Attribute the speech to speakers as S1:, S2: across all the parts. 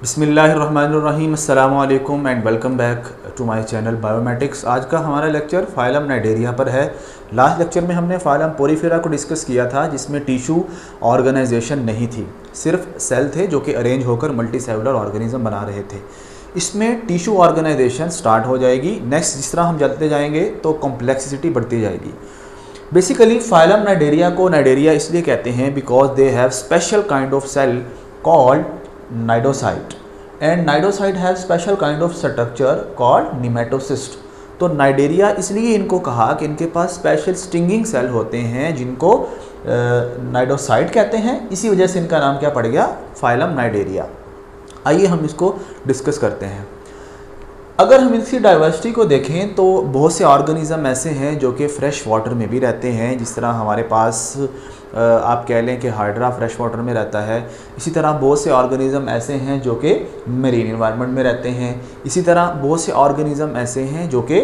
S1: बिस्मिल्लाहिर्रहमानिर्रहीम अस्सलामु अलैकुम and welcome back to my channel biometrics. आज का हमारा लेक्चर फाइलम नाइडेरिया पर है। लास्ट लेक्चर में हमने फाइलम पोरीफेरा को डिस्कस किया था, जिसमें टिश्यू ऑर्गेनाइजेशन नहीं थी, सिर्फ सेल थे जो कि अरेंज होकर मल्टी सेलुलर ऑर्गेनिज्म बना रहे थे। इसमें टिश्यू ऑर्गेनाइजेशन स्टार्ट हो जाएगी। नेक्स्ट जिस तरह हम चलते जाएंगे तो कॉम्प्लेक्सिटी बढ़ती जाएगी। बेसिकली फाइलम नाइडेरिया को नाइडेरिया इसलिए कहते हैं because they have special kind of cell called cnidocyte and cnidocyte have special kind of structure called nematocyst. तो नाइडेरिया इसलिए इनको कहा कि इनके पास स्पेशल स्टिंगिंग सेल होते हैं जिनको नाइडोसाइट कहते हैं। इसी वजह से इनका नाम क्या पड़ गया, फाइलम नाइडेरिया। आइए हम इसको डिस्कस करते हैं। अगर हम इसकी डाइवर्सिटी को देखें तो बहुत से ऑर्गेनिज्म ऐसे हैं जो कि फ़्रेश वाटर में भी रहते हैं। जिस तरह हमारे पास आप कह लें कि हाइड्रा फ्रेश वाटर में रहता है, इसी तरह बहुत से ऑर्गेनिज्म ऐसे हैं जो कि मरीन एनवायरनमेंट में रहते हैं। इसी तरह बहुत से ऑर्गेनिज्म ऐसे हैं जो कि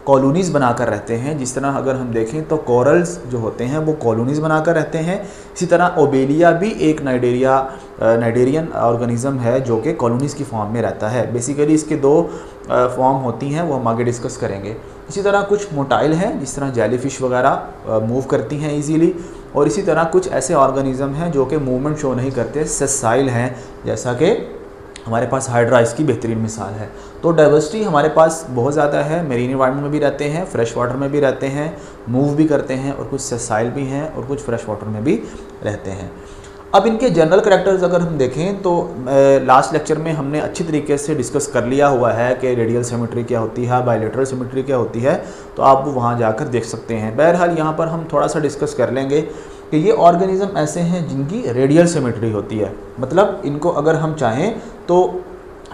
S1: कॉलोनीज़ बनाकर रहते हैं। जिस तरह अगर हम देखें तो कोरल्स जो होते हैं वो कॉलोनीज़ बनाकर रहते हैं। इसी तरह ओबेलिया भी एक नाइडेरियन ऑर्गेनिज्म है जो कि कॉलोनीज़ की फॉर्म में रहता है। बेसिकली इसके दो फॉर्म होती हैं, वो हम आगे डिस्कस करेंगे। इसी तरह कुछ मोटाइल हैं, जिस तरह जेलीफिश वगैरह मूव करती हैं इजीली, और इसी तरह कुछ ऐसे ऑर्गेनिज्म हैं जो कि मूवमेंट शो नहीं करते, सेसाइल हैं, जैसा कि हमारे पास हाइड्रा इसकी बेहतरीन मिसाल है। तो डाइवर्सिटी हमारे पास बहुत ज़्यादा है। मेरीन एनवायरनमेंट में भी रहते हैं, फ्रेश वाटर में भी रहते हैं, मूव भी करते हैं, और कुछ सेसाइल भी हैं और कुछ फ्रेश वाटर में भी रहते हैं। अब इनके जनरल करैक्टर्स अगर हम देखें तो लास्ट लेक्चर में हमने अच्छी तरीके से डिस्कस कर लिया हुआ है कि रेडियल सिमेट्री क्या होती है, बायलैटरल सिमेट्री क्या होती है, तो आप वो वहाँ जाकर देख सकते हैं। बहरहाल यहाँ पर हम थोड़ा सा डिस्कस कर लेंगे कि ये ऑर्गेनिज्म ऐसे हैं जिनकी रेडियल सिमेट्री होती है। मतलब इनको अगर हम चाहें तो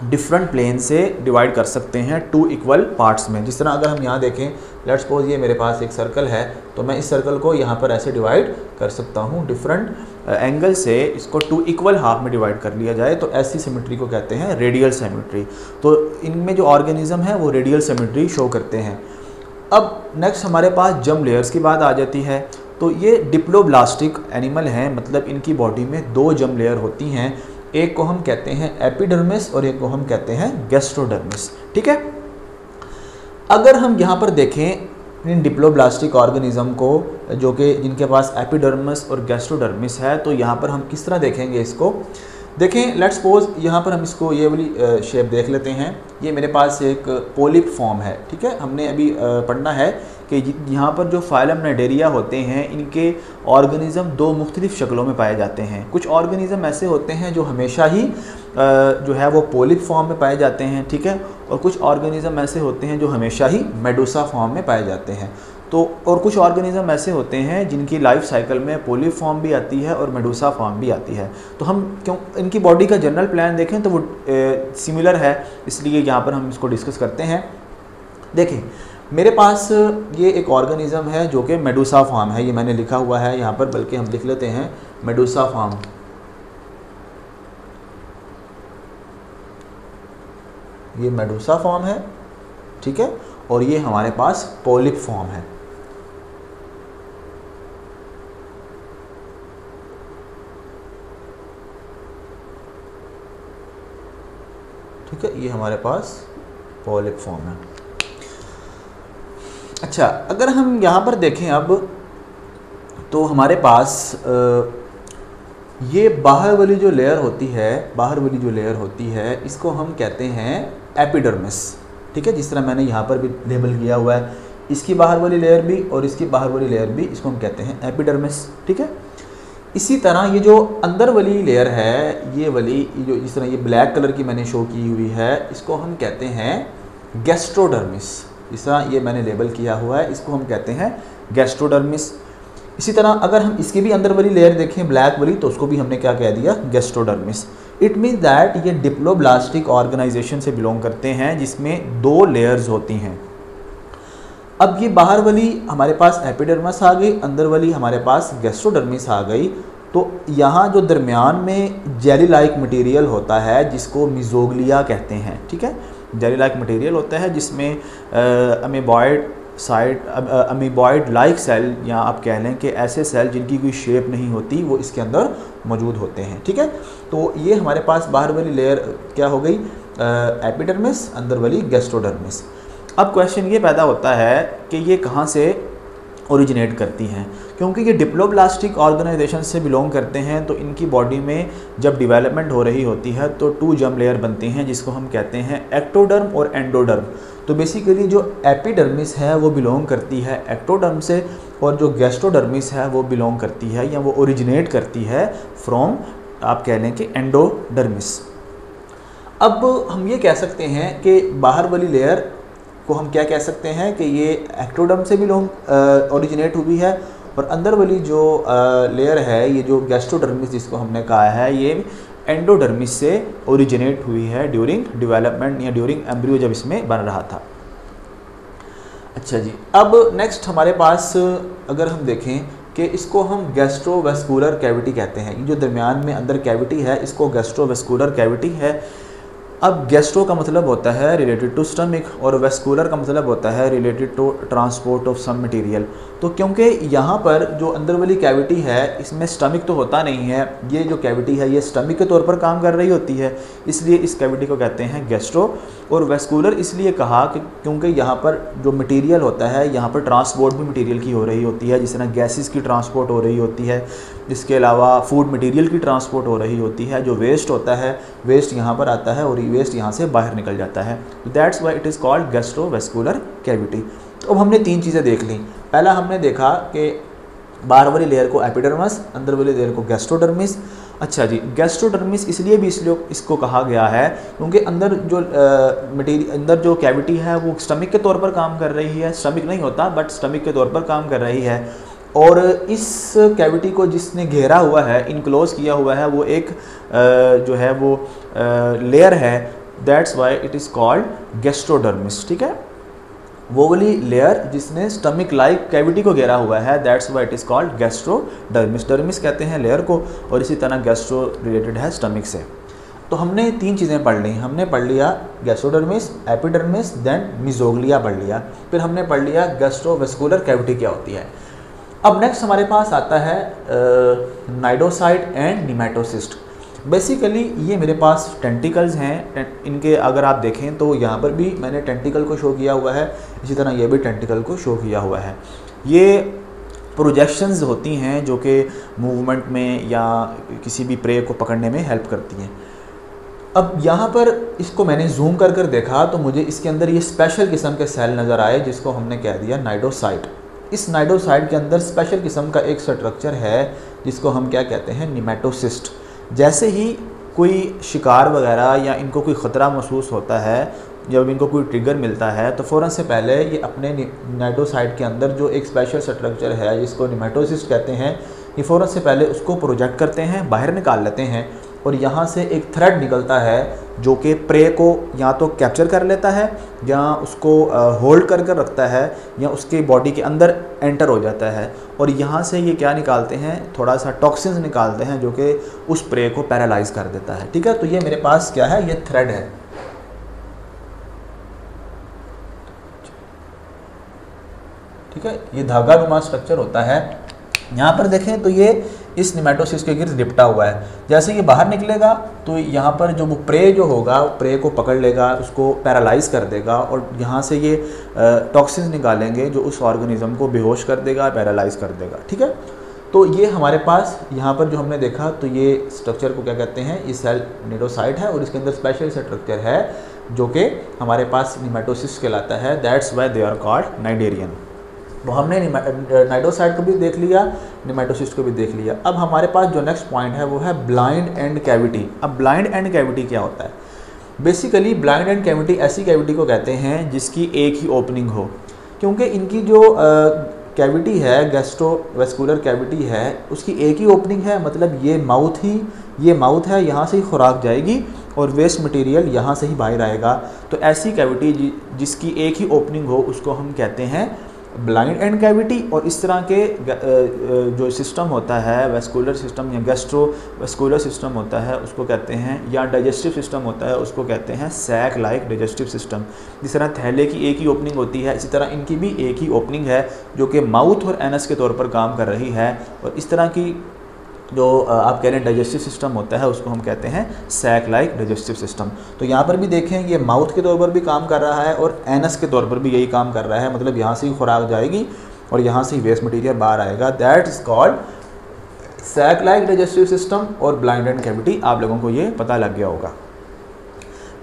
S1: डिफरेंट प्लेन से डिवाइड कर सकते हैं टू इक्वल पार्ट्स में। जिस तरह अगर हम यहाँ देखें, लेट्स सपोज ये मेरे पास एक सर्कल है, तो मैं इस सर्कल को यहाँ पर ऐसे डिवाइड कर सकता हूँ। डिफरेंट एंगल से इसको टू इक्वल हाफ में डिवाइड कर लिया जाए तो ऐसी सिमेट्री को कहते हैं रेडियल सिमेट्री। तो इनमें जो ऑर्गेनिज्म है वो रेडियल सिमेट्री शो करते हैं। अब नेक्स्ट हमारे पास जर्म लेयर्स की बात आ जाती है। तो ये डिप्लोब्लास्टिक एनिमल हैं, मतलब इनकी बॉडी में दो जर्म लेयर होती हैं। एक को हम कहते हैं एपिडर्मिस और एक को हम कहते हैं गैस्ट्रोडर्मिस। ठीक है। अगर हम यहाँ पर देखें इन डिप्लोब्लास्टिक ऑर्गेनिज्म को जो कि जिनके पास एपिडर्मिस और गैस्ट्रोडर्मिस है, तो यहाँ पर हम किस तरह देखेंगे इसको। देखें, लेट्स सपोज यहाँ पर हम इसको ये वाली शेप देख लेते हैं। ये मेरे पास एक पोलिप फॉर्म है। ठीक है। हमने अभी पढ़ना है कि यहाँ पर जो फाइलम नाइडेरिया होते हैं इनके ऑर्गेनिज्म दो मुख्तलिफ़ शक्लों में पाए जाते हैं। कुछ ऑर्गेनिज्म ऐसे होते हैं जो हमेशा ही जो है वो पोलिप फॉर्म में पाए जाते हैं। ठीक है। और कुछ ऑर्गेनिज्म ऐसे होते हैं जो हमेशा ही मेडुसा फॉर्म में पाए जाते हैं। तो और कुछ ऑर्गेनिज्म ऐसे होते हैं जिनकी लाइफ साइकिल में पोलिप फॉर्म भी आती है और मेडुसा फॉर्म भी आती है। तो हम क्यों इनकी बॉडी का जनरल प्लान देखें तो वो सिमिलर है, इसलिए यहाँ पर हम इसको डिस्कस करते हैं। देखें, मेरे पास ये एक ऑर्गेनिज्म है जो कि मेडुसा फॉर्म है। ये मैंने लिखा हुआ है यहाँ पर, बल्कि हम लिख लेते हैं मेडुसा फॉर्म। ये मेडुसा फॉर्म है। ठीक है। और ये हमारे पास पोलिप फॉर्म है। ठीक है। ये हमारे पास पोलिप फॉर्म है। अच्छा, अगर हम यहाँ पर देखें अब, तो हमारे पास ये बाहर वाली जो लेयर होती है, इसको हम कहते हैं एपिडर्मिस। ठीक है। जिस तरह मैंने यहाँ पर भी लेबल किया हुआ है, इसकी बाहर वाली लेयर भी और इसकी बाहर वाली लेयर भी, इसको हम कहते हैं एपिडर्मिस। ठीक है। इसी तरह ये जो अंदर वाली लेयर है, ये वाली जो इस तरह ये ब्लैक कलर की मैंने शो की हुई है, इसको हम कहते हैं गैस्ट्रोडर्मिस। इस तरह ये मैंने लेबल किया हुआ है, इसको हम कहते हैं गैस्ट्रोडर्मिस। इसी तरह अगर हम इसकी भी अंदर वाली लेयर देखें ब्लैक वाली, तो उसको भी हमने क्या कह दिया, गैस्ट्रोडर्मिस। इट मीन्स दैट ये डिप्लोब्लास्टिक ऑर्गेनाइजेशन से बिलोंग करते हैं जिसमें दो लेयर्स होती हैं। अब ये बाहर वाली हमारे पास एपिडर्मिस आ गई, अंदर वाली हमारे पास गैस्ट्रोडर्मिस आ गई। तो यहाँ जो दरमियान में जेली लाइक मटेरियल होता है जिसको मिजोग्लिया कहते हैं। ठीक है। जेली लाइक मटेरियल होता है जिसमें amoeboid side amoeboid like cell, या आप कह लें कि ऐसे सेल जिनकी कोई शेप नहीं होती वो इसके अंदर मौजूद होते हैं। ठीक है, तो ये हमारे पास बाहर वाली लेयर क्या हो गई, एपिडर्मिस, अंदर वाली गैस्ट्रोडर्मिस। अब क्वेश्चन ये पैदा होता है कि ये कहाँ से ओरिजिनेट करती हैं, क्योंकि ये डिप्लोब्लास्टिक ऑर्गेनाइजेशन से बिलोंग करते हैं, तो इनकी बॉडी में जब डेवलपमेंट हो रही होती है तो 2 जर्म लेयर बनती हैं जिसको हम कहते हैं एक्टोडर्म और एंडोडर्म। तो बेसिकली जो एपिडर्मिस है वो बिलोंग करती है एक्टोडर्म से, और जो गैस्ट्रोडर्मिस है वो बिलोंग करती है या वो ओरिजिनेट करती है फ्रॉम, आप कह लें कि एंडोडर्मिस। अब हम ये कह सकते हैं कि बाहर वाली लेयर को हम क्या कह सकते हैं कि ये एक्टोडर्म से बिलोंग ओरिजिनेट हुई है, और अंदर वाली जो लेयर है ये जो गैस्ट्रोडर्मिस जिसको हमने कहा है ये एंडोडर्मिस से ओरिजिनेट हुई है ड्यूरिंग डेवलपमेंट या ड्यूरिंग एम्ब्रियो जब इसमें बन रहा था। अच्छा जी, अब नेक्स्ट हमारे पास अगर हम देखें कि इसको हम गैस्ट्रोवेस्कुलर कैविटी कहते हैं, ये जो दरमियान में अंदर कैविटी है इसको गैस्ट्रोवेस्कुलर कैविटी है। अब गैस्ट्रो का मतलब होता है रिलेटेड टू स्टमक, और वेस्कुलर का मतलब होता है related to transport of some material. तो क्योंकि यहाँ पर जो अंदर वाली कैविटी है इसमें स्टमक तो होता नहीं है, ये जो कैविटी है ये स्टमक के तौर पर काम कर रही होती है, इसलिए इस कैविटी को कहते हैं गैस्ट्रो। और वेस्कुलर इसलिए कहा कि क्योंकि यहाँ पर जो मटेरियल होता है यहाँ पर ट्रांसपोर्ट भी मटेरियल की हो रही होती है, जिस तरह गैसेस की ट्रांसपोर्ट हो रही होती है, इसके अलावा फूड मटेरियल की ट्रांसपोर्ट हो रही होती है। जो वेस्ट होता है वेस्ट यहाँ पर आता है और वेस्ट यहाँ से बाहर निकल जाता है, that's why it is called gastrovascular cavity. अब हमने 3 चीज़ें देख ली। पहला हमने देखा कि बाहर वाली लेयर को एपिडर्मिस, अंदर वाली लेयर को गैस्ट्रोडर्मिस। अच्छा जी, गैस्ट्रोडर्मिस इसलिए भी इसको कहा गया है क्योंकि अंदर जो मटेरियल, अंदर जो कैविटी है वो स्टमक के तौर पर काम कर रही है, स्टमक नहीं होता बट स्टमक के तौर पर काम कर रही है। और इस कैविटी को जिसने घेरा हुआ है, इनक्लोज किया हुआ है, वो एक जो है वो लेयर है, that's why it is called gastrodermis. ठीक है, वो वाली लेयर जिसने स्टमक लाइक कैविटी को घेरा हुआ है, that's why it is called gastrodermis. Dermis कहते हैं लेयर को, और इसी तरह गैस्ट्रो रिलेटेड है स्टमक से। तो हमने 3 चीज़ें पढ़ ली। हमने पढ़ लिया गैस्ट्रोडर्मिस, एपिडर्मिस, देन मिजोग्लिया पढ़ लिया, फिर हमने पढ़ लिया गैस्ट्रोवेस्कुलर कैविटी क्या होती है। अब नेक्स्ट हमारे पास आता है नाइडोसाइट एंड निमेटोसिस्ट। बेसिकली ये मेरे पास टेंटिकल्स हैं, इनके अगर आप देखें तो यहाँ पर भी मैंने टेंटिकल को शो किया हुआ है, इसी तरह ये भी टेंटिकल को शो किया हुआ है। ये प्रोजेक्शंस होती हैं जो कि मूवमेंट में या किसी भी प्रे को पकड़ने में हेल्प करती हैं। अब यहाँ पर इसको मैंने जूम कर कर देखा तो मुझे इसके अंदर ये स्पेशल किस्म के सेल नज़र आए जिसको हमने कह दिया नाइडोसाइट। इस नाइडोसाइट के अंदर स्पेशल किस्म का एक स्ट्रक्चर है जिसको हम क्या कहते हैं, निमेटोसिस्ट। जैसे ही कोई शिकार वगैरह या इनको कोई ख़तरा महसूस होता है, जब इनको कोई ट्रिगर मिलता है तो फ़ौरन से पहले ये अपने नाइडोसाइट के अंदर जो एक स्पेशल स्ट्रक्चर है जिसको निमेटोसिस्ट कहते हैं, ये फ़ौरन से पहले उसको प्रोजेक्ट करते हैं, बाहर निकाल लेते हैं, और यहाँ से एक थ्रेड निकलता है जो कि प्रे को या तो कैप्चर कर लेता है या उसको होल्ड कर कर रखता है या उसके बॉडी के अंदर एंटर हो जाता है। और यहाँ से ये क्या निकालते हैं, थोड़ा सा टॉक्सिन्स निकालते हैं जो कि उस प्रे को पैरालाइज कर देता है। ठीक है, तो ये मेरे पास क्या है, ये थ्रेड है। ठीक है, ये धागा नुमा स्ट्रक्चर होता है। यहाँ पर देखें तो ये इस निमेटोसिस्ट के गिर्द लिपटा हुआ है। जैसे ये बाहर निकलेगा तो यहाँ पर जो वो प्रे जो होगा, प्रे को पकड़ लेगा, उसको पैरालाइज कर देगा, और यहाँ से ये टॉक्सिन्स निकालेंगे जो उस ऑर्गेनिज्म को बेहोश कर देगा, पैरालाइज कर देगा। ठीक है, तो ये हमारे पास यहाँ पर जो हमने देखा तो ये स्ट्रक्चर को क्या कहते हैं, ये सेल नाइडोसाइट है और इसके अंदर स्पेशल स्ट्रक्चर है जो कि हमारे पास निमेटोसिस्ट कहलाता है। That's why they are called Cnidarian. तो हमने नाइडोसाइट को भी देख लिया, निमेटोसिस्ट को भी देख लिया। अब हमारे पास जो नेक्स्ट पॉइंट है वो है ब्लाइंड एंड कैविटी। अब ब्लाइंड एंड कैविटी क्या होता है? बेसिकली ब्लाइंड एंड कैविटी ऐसी कैविटी को कहते हैं जिसकी एक ही ओपनिंग हो, क्योंकि इनकी जो कैविटी है, गैस्ट्रोवेस्कुलर कैविटी है, उसकी एक ही ओपनिंग है। मतलब ये माउथ है, यहाँ से ही खुराक जाएगी और वेस्ट मटेरियल यहाँ से ही बाहर आएगा। तो ऐसी कैविटी जिसकी एक ही ओपनिंग हो उसको हम कहते हैं ब्लाइंड एंड कैविटी और इस तरह के जो सिस्टम होता है वेस्कुलर सिस्टम या गैस्ट्रो वेस्कुलर सिस्टम होता है उसको कहते हैं, या डाइजेस्टिव सिस्टम होता है उसको कहते हैं सैक लाइक डाइजेस्टिव सिस्टम। जिस तरह थैले की एक ही ओपनिंग होती है इसी तरह इनकी भी एक ही ओपनिंग है जो कि माउथ और एनस के तौर पर काम कर रही है। और इस तरह की जो आप कह रहे हैं डाइजेस्टिव सिस्टम होता है उसको हम कहते हैं सैक लाइक डाइजेस्टिव सिस्टम। तो यहाँ पर भी देखें ये माउथ के तौर पर भी काम कर रहा है और एनस के तौर पर भी यही काम कर रहा है, मतलब यहाँ से ही खुराक जाएगी और यहाँ से ही वेस्ट मटेरियल बाहर आएगा। That is called sac like digestive system और ब्लाइंड एंड कैविटी। आप लोगों को ये पता लग गया होगा।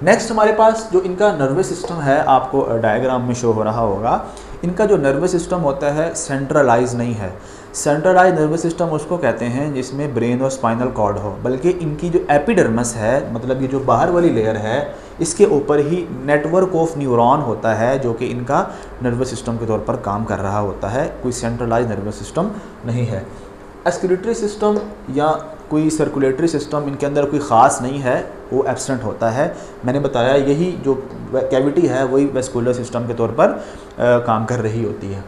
S1: नेक्स्ट हमारे पास जो इनका नर्वस सिस्टम है आपको डायग्राम में शो हो रहा होगा। इनका जो नर्वस सिस्टम होता है सेंट्रलाइज नहीं है। सेंट्रलाइज नर्वस सिस्टम उसको कहते हैं जिसमें ब्रेन और स्पाइनल कॉर्ड हो, बल्कि इनकी जो एपिडर्मस है, मतलब ये जो बाहर वाली लेयर है, इसके ऊपर ही नेटवर्क ऑफ न्यूरॉन होता है जो कि इनका नर्वस सिस्टम के तौर पर काम कर रहा होता है। कोई सेंट्रलाइज नर्वस सिस्टम नहीं है। एक्सक्रीटरी सिस्टम या कोई सर्कुलेटरी सिस्टम इनके अंदर कोई ख़ास नहीं है, वो एब्सेंट होता है। मैंने बताया यही जो कैविटी है वही वेस्कुलर सिस्टम के तौर पर काम कर रही होती है।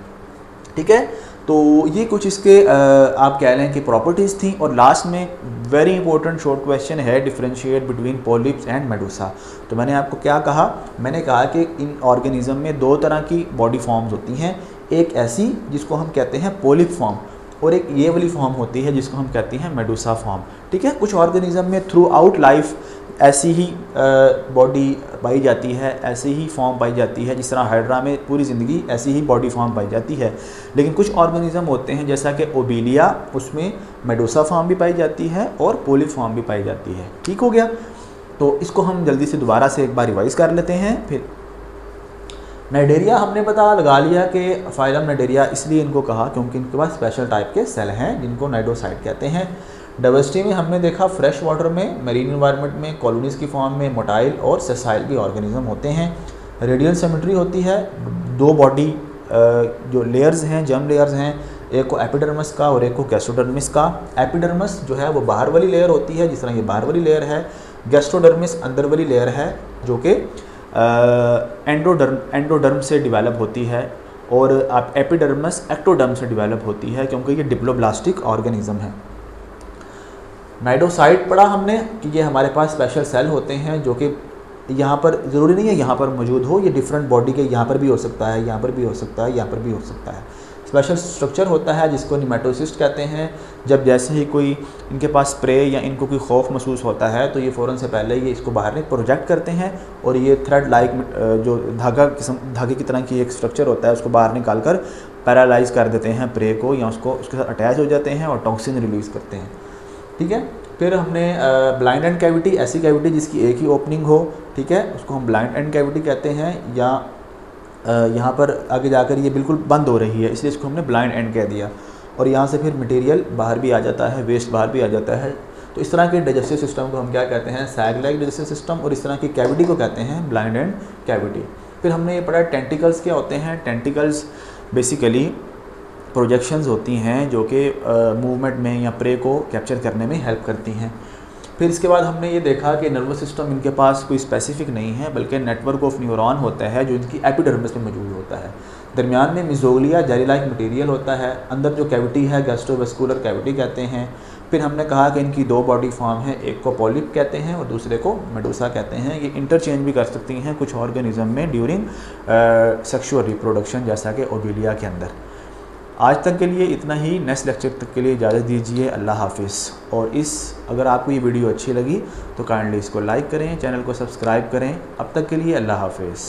S1: ठीक है, तो ये कुछ इसके आप कह लें कि प्रॉपर्टीज़ थी। और लास्ट में वेरी इंपॉर्टेंट शॉर्ट क्वेश्चन है, differentiate between polyps and Medusa. तो मैंने आपको क्या कहा, मैंने कहा कि इन ऑर्गेनिज्म में दो तरह की बॉडी फॉर्म्स होती हैं, एक ऐसी जिसको हम कहते हैं पॉलिप फॉर्म और एक ये वाली फॉर्म होती है जिसको हम कहते हैं मेडूसा फॉर्म। ठीक है, कुछ ऑर्गेनिज्म में थ्रू आउट लाइफ ऐसी ही बॉडी पाई जाती है, ऐसी ही फॉर्म पाई जाती है, जिस तरह हाइड्रा में पूरी ज़िंदगी ऐसी ही बॉडी फॉर्म पाई जाती है। लेकिन कुछ ऑर्गेनिज्म होते हैं जैसा कि ओबीलिया, उसमें मेडूसा फॉर्म भी पाई जाती है और पोलिप फॉर्म भी पाई जाती है। ठीक हो गया, तो इसको हम जल्दी से दोबारा से एक बार रिवाइज़ कर लेते हैं। फिर नाइडेरिया हमने पता लगा लिया कि फाइलम नाइडेरिया इसलिए इनको कहा क्योंकि इनके पास स्पेशल टाइप के सेल हैं जिनको नाइडोसाइट कहते हैं। डाइवर्सिटी में हमने देखा फ्रेश वाटर में, मरीन एनवायरनमेंट में, कॉलोनीज़ की फॉर्म में मोटाइल और सेसाइल भी ऑर्गेनिज्म होते हैं। रेडियल सिमेट्री होती है, दो बॉडी जो लेयर्स हैं, जर्म लेयर्स हैं, एक को एपिडर्मिस का और एक को गैस्ट्रोडर्मिस का। एपिडर्मिस जो है वो बाहर वाली लेयर होती है, जिस तरह ये बाहर वाली लेयर है। गैस्ट्रोडर्मिस अंदर वाली लेयर है जो कि एंडोडर्म से डेवलप होती है और आप एपिडर्मिस एक्टोडर्म से डेवलप होती है क्योंकि ये डिप्लोब्लास्टिक ऑर्गेनिज्म है। नाइडोसाइट पढ़ा हमने कि ये हमारे पास स्पेशल सेल होते हैं जो कि यहाँ पर ज़रूरी नहीं है यहाँ पर मौजूद हो, ये डिफरेंट बॉडी के यहाँ पर भी हो सकता है, यहाँ पर भी हो सकता है, यहाँ पर भी हो सकता है। स्पेशल स्ट्रक्चर होता है जिसको निमेटोसिस्ट कहते हैं। जब जैसे ही कोई इनके पास स्प्रे या इनको कोई खौफ महसूस होता है तो ये फ़ौरन से पहले ये इसको बाहर नहीं प्रोजेक्ट करते हैं और ये थ्रेड लाइक जो धागे की तरह की एक स्ट्रक्चर होता है उसको बाहर निकाल कर पैरालाइज कर देते हैं प्रे को, या उसके साथ अटैच हो जाते हैं और टॉक्सिन रिलीज़ करते हैं। ठीक है, फिर हमने ब्लाइंड एंड कैविटी, ऐसी कैविटी जिसकी एक ही ओपनिंग हो, ठीक है, उसको हम ब्लाइंड एंड कैविटी कहते हैं। या यहाँ पर आगे जाकर ये बिल्कुल बंद हो रही है इसलिए इसको हमने ब्लाइंड एंड कह दिया। और यहाँ से फिर मटेरियल बाहर भी आ जाता है, वेस्ट बाहर भी आ जाता है। तो इस तरह के डाइजेस्टिव सिस्टम को हम क्या कहते हैं, सैग लाइक डाइजेस्टिव सिस्टम, और इस तरह की कैविटी को कहते हैं ब्लाइंड एंड कैविटी। फिर हमने ये पढ़ा टेंटिकल्स क्या होते हैं। टेंटिकल्स बेसिकली प्रोजेक्शंस होती हैं जो कि मूवमेंट में या प्रे को कैप्चर करने में हेल्प करती हैं। फिर इसके बाद हमने ये देखा कि नर्वस सिस्टम इनके पास कोई स्पेसिफिक नहीं है बल्कि नेटवर्क ऑफ न्यूरॉन होता है जो इनकी एपिडर्मिस में मौजूद होता है। दरमियान में मिजोग्लिया जेली लाइक मटेरियल होता है। अंदर जो कैविटी है गैस्ट्रोवेस्कुलर कैविटी कहते हैं। फिर हमने कहा कि इनकी दो बॉडी फॉर्म है, एक को पॉलिप कहते हैं और दूसरे को मेडूसा कहते हैं। ये इंटरचेंज भी कर सकती हैं कुछ ऑर्गेनिज्म में ड्यूरिंग सेक्सुअल रिप्रोडक्शन, जैसा कि ओबीलिया के अंदर। आज तक के लिए इतना ही। नेक्स्ट लेक्चर तक के लिए इजाज़त दीजिए। अल्लाह हाफिज़। और अगर आपको ये वीडियो अच्छी लगी तो काइंडली इसको लाइक करें, चैनल को सब्सक्राइब करें। अब तक के लिए अल्लाह हाफिज़।